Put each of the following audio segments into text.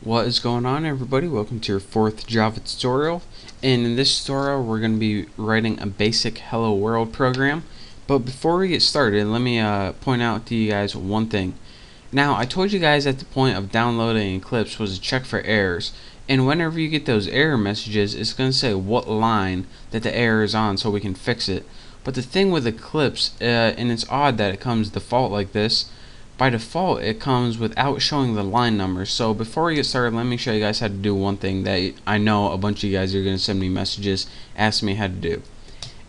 What is going on, everybody? Welcome to your fourth Java tutorial, and in this tutorial we're going to be writing a basic hello world program. But before we get started, let me point out to you guys one thing. Now, I told you guys at the point of downloading Eclipse was to check for errors, and whenever you get those error messages, it's going to say what line that the error is on so we can fix it. But the thing with Eclipse, and it's odd that it comes default like this, by default it comes without showing the line numbers. So before we get started, let me show you guys how to do one thing that I know a bunch of you guys are going to send me messages asking me how to do.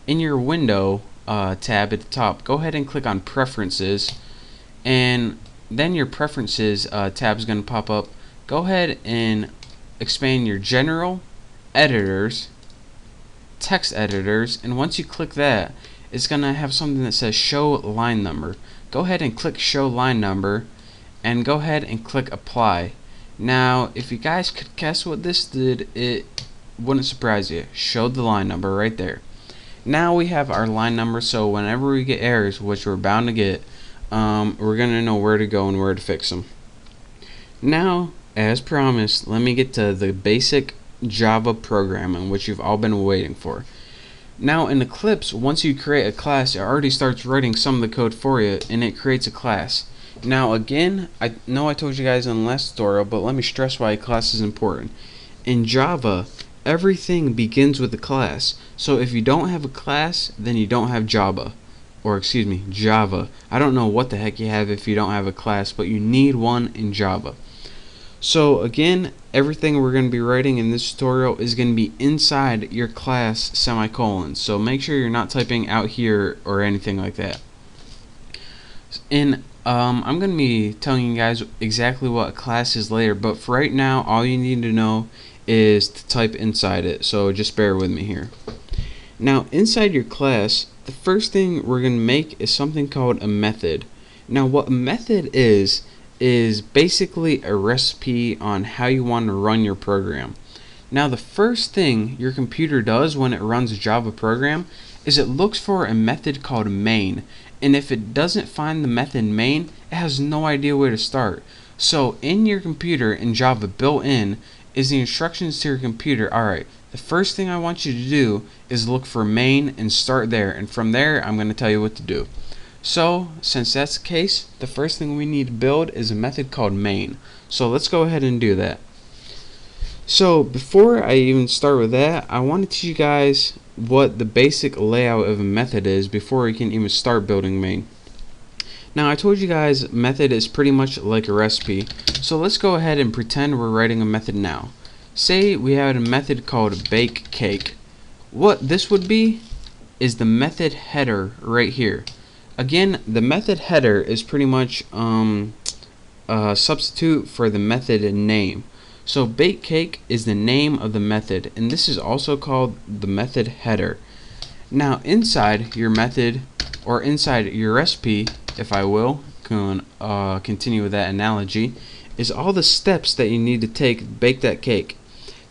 In your window tab at the top, go ahead and click on preferences, and then your preferences tab is going to pop up. Go ahead and expand your general, editors, text editors, and once you click that, it's going to have something that says show line number. Go ahead and click show line number and go ahead and click apply. Now, if you guys could guess what this did, it wouldn't surprise you. Showed the line number right there. Now we have our line number, so whenever we get errors, which we're bound to get, we're going to know where to go and where to fix them. Now, as promised, let me get to the basic Java programming, which you've all been waiting for. Now in Eclipse, once you create a class, it already starts writing some of the code for you, and it creates a class. Now again, I know I told you guys in the last tutorial, but let me stress why a class is important. In Java, everything begins with a class. So if you don't have a class, then you don't have Java. Or excuse me, Java. I don't know what the heck you have if you don't have a class, but you need one in Java. So again, everything we're going to be writing in this tutorial is going to be inside your class semicolons. So make sure you're not typing out here or anything like that. And I'm going to be telling you guys exactly what a class is later, but for right now, all you need to know is to type inside it. So just bear with me here. Now inside your class, the first thing we're going to make is something called a method. Now what a method is basically a recipe on how you want to run your program. Now the first thing your computer does when it runs a Java program is it looks for a method called main, and if it doesn't find the method main, it has no idea where to start. So in your computer in Java, built in is the instructions to your computer. Alright, the first thing I want you to do is look for main and start there, and from there I'm going to tell you what to do. So, since that's the case, the first thing we need to build is a method called main. So let's go ahead and do that. So before I even start with that, I want to teach you guys what the basic layout of a method is before we can even start building main. Now I told you guys method is pretty much like a recipe. So let's go ahead and pretend we're writing a method now. Say we had a method called bake cake. What this would be is the method header right here. Again, the method header is pretty much a substitute for the method name. So bake cake is the name of the method, and this is also called the method header. Now inside your method, or inside your recipe, if I will continue with that analogy, is all the steps that you need to take to bake that cake.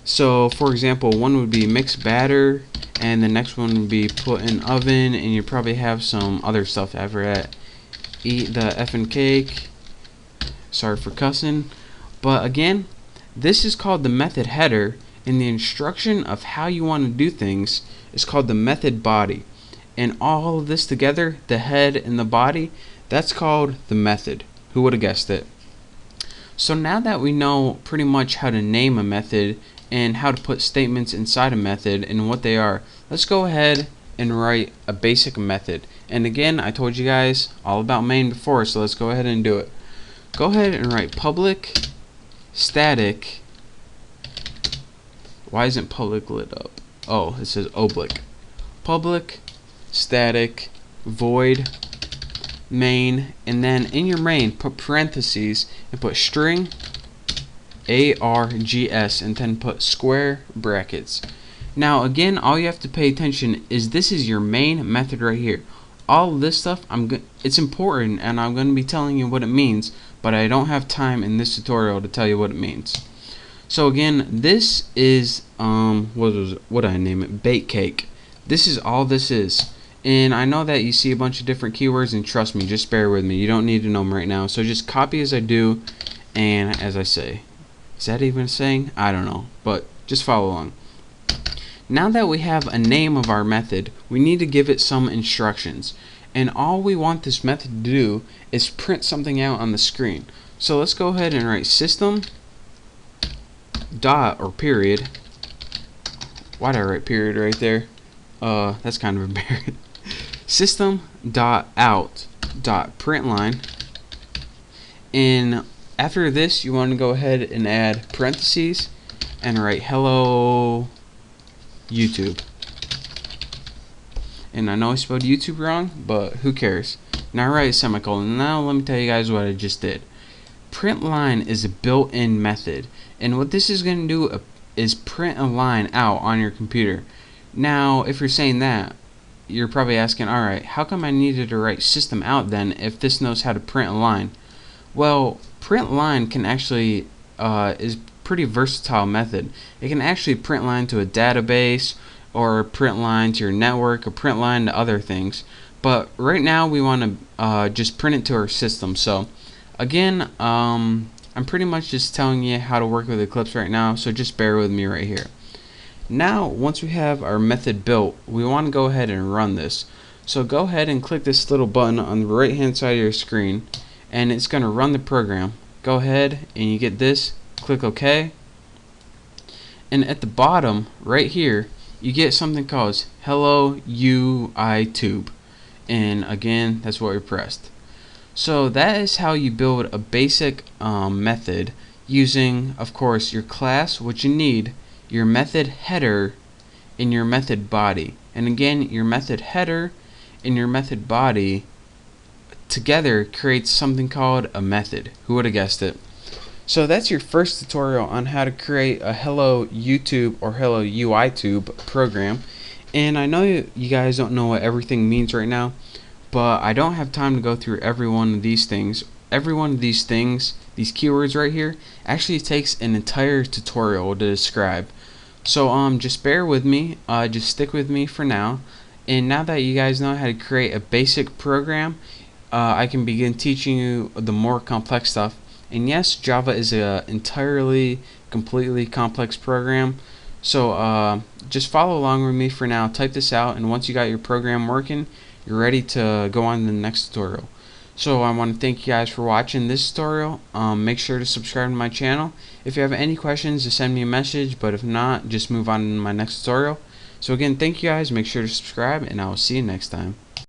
So for example, one would be mix batter, and the next one would be put in oven, and you probably have some other stuff after that. Eat the effing cake. Sorry for cussing. But again, this is called the method header, and the instruction of how you want to do things is called the method body. And all of this together, the head and the body, that's called the method. Who would have guessed it? So now that we know pretty much how to name a method and how to put statements inside a method and what they are, let's go ahead and write a basic method. And again, I told you guys all about main before, so let's go ahead and do it. Go ahead and write public static. Why isn't public lit up? Oh, it says oblique. Public static void main, and then in your main put parentheses and put string args, and then put square brackets. Now again, all you have to pay attention is this is your main method right here. All of this stuff, it's important, and I'm going to be telling you what it means, but I don't have time in this tutorial to tell you what it means. So again, this is what did I name it? Bake cake. This is all this is. And I know that you see a bunch of different keywords, and trust me, just bear with me. You don't need to know them right now. So just copy as I do and as I say. Is that even a saying? I don't know, but just follow along. Now that we have a name of our method, we need to give it some instructions. And all we want this method to do is print something out on the screen. So let's go ahead and write system dot or period. Why did I write period right there? That's kind of embarrassing. System dot out dot println. And after this, you want to go ahead and add parentheses and write hello YouTube. And I know I spelled YouTube wrong, but who cares? Now write a semicolon. Now let me tell you guys what I just did. Println is a built-in method, and what this is going to do is print a line out on your computer. Now if you're saying that, you're probably asking, alright, how come I needed to write system out then if this knows how to print a line? Well, println can actually is pretty versatile method. It can actually print line to a database, or print line to your network, or print line to other things. But right now we want to just print it to our system. So again, I'm pretty much just telling you how to work with Eclipse right now, so just bear with me right here. Now once we have our method built, we want to go ahead and run this. So go ahead and click this little button on the right hand side of your screen, and it's going to run the program. Go ahead and you get this, click OK, and at the bottom right here you get something called hello YouTube, and again that's what we pressed. So that is how you build a basic method using, of course, your class, what you need, your method header, and your method body. And again, your method header and your method body together creates something called a method. Who would have guessed it? So that's your first tutorial on how to create a hello YouTube or hello UITube program. And I know you guys don't know what everything means right now, but I don't have time to go through every one of these things. Every one of these things, these keywords right here, actually takes an entire tutorial to describe. So just bear with me, just stick with me for now. And now that you guys know how to create a basic program, I can begin teaching you the more complex stuff. And yes, Java is a entirely, completely complex program. So just follow along with me for now. Type this out, and once you got your program working, you're ready to go on to the next tutorial. So I want to thank you guys for watching this tutorial. Make sure to subscribe to my channel. If you have any questions, just send me a message, but if not, just move on to my next tutorial. So again, thank you guys, make sure to subscribe, and I will see you next time.